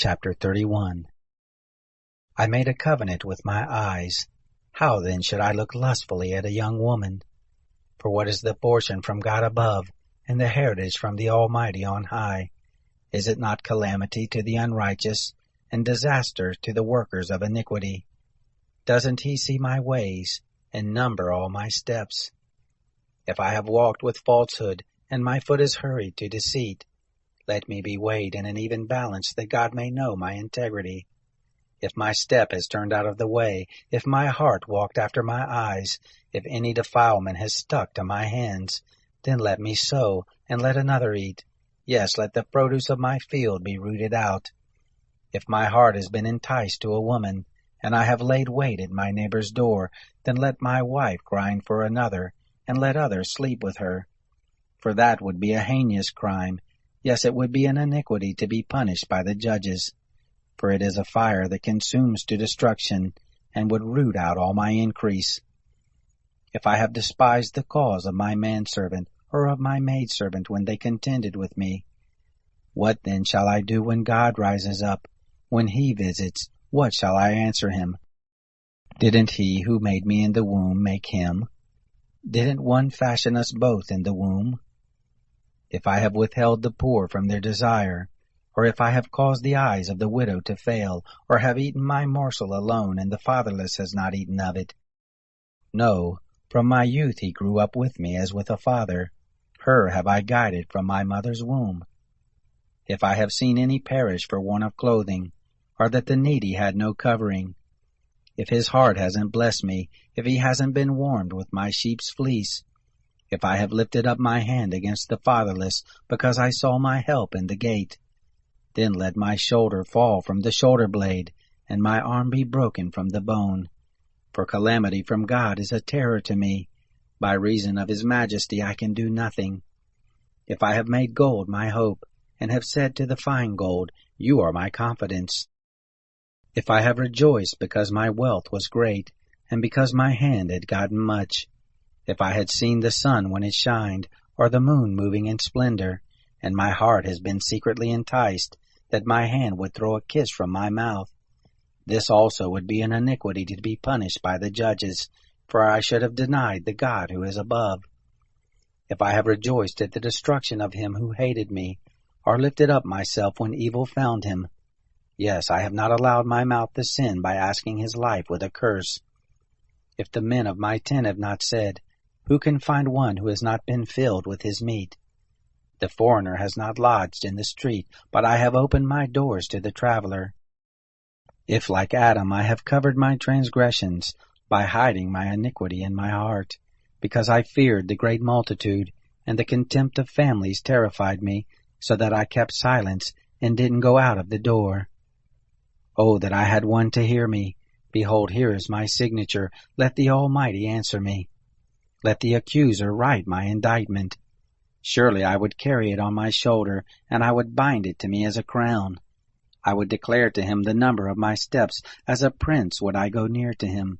Chapter 31. I made a covenant with my eyes. How then should I look lustfully at a young woman? For what is the portion from God above, and the heritage from the Almighty on high? Is it not calamity to the unrighteous, and disaster to the workers of iniquity? Doesn't he see my ways, and number all my steps? If I have walked with falsehood, and my foot is hurried to deceit, let me be weighed in an even balance, that God may know my integrity. If my step has turned out of the way, if my heart walked after my eyes, if any defilement has stuck to my hands, then let me sow, and let another eat. Yes, let the produce of my field be rooted out. If my heart has been enticed to a woman, and I have laid wait at my neighbor's door, then let my wife grind for another, and let others sleep with her. For that would be a heinous crime. Yes, it would be an iniquity to be punished by the judges. For it is a fire that consumes to destruction, and would root out all my increase. If I have despised the cause of my manservant, or of my maidservant when they contended with me, what then shall I do when God rises up? When he visits, what shall I answer him? Didn't he who made me in the womb make him? Didn't one fashion us both in the womb? If I have withheld the poor from their desire, or if I have caused the eyes of the widow to fail, or have eaten my morsel alone, and the fatherless has not eaten of it. No, from my youth he grew up with me as with a father. Her have I guided from my mother's womb. If I have seen any perish for want of clothing, or that the needy had no covering, if his heart hasn't blessed me, if he hasn't been warmed with my sheep's fleece, if I have lifted up my hand against the fatherless, because I saw my help in the gate, then let my shoulder fall from the shoulder blade, and my arm be broken from the bone. For calamity from God is a terror to me. By reason of his majesty I can do nothing. If I have made gold my hope, and have said to the fine gold, You are my confidence. If I have rejoiced because my wealth was great, and because my hand had gotten much, if I had seen the sun when it shined, or the moon moving in splendor, and my heart has been secretly enticed, that my hand would throw a kiss from my mouth, this also would be an iniquity to be punished by the judges, for I should have denied the God who is above. If I have rejoiced at the destruction of him who hated me, or lifted up myself when evil found him, yes, I have not allowed my mouth to sin by asking his life with a curse. If the men of my tent have not said, Who can find one who has not been filled with his meat? The foreigner has not lodged in the street, but I have opened my doors to the traveler. If like Adam I have covered my transgressions, by hiding my iniquity in my heart, because I feared the great multitude, and the contempt of families terrified me, so that I kept silence, and didn't go out of the door. Oh, that I had one to hear me! Behold, here is my signature. Let the Almighty answer me. Let the accuser write my indictment. Surely I would carry it on my shoulder, and I would bind it to me as a crown. I would declare to him the number of my steps, as a prince would I go near to him.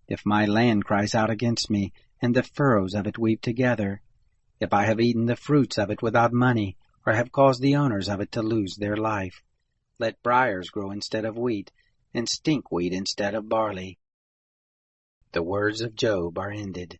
If my land cries out against me, and the furrows of it weep together, if I have eaten the fruits of it without money, or have caused the owners of it to lose their life, let briars grow instead of wheat, and stinkweed instead of barley. The words of Job are ended.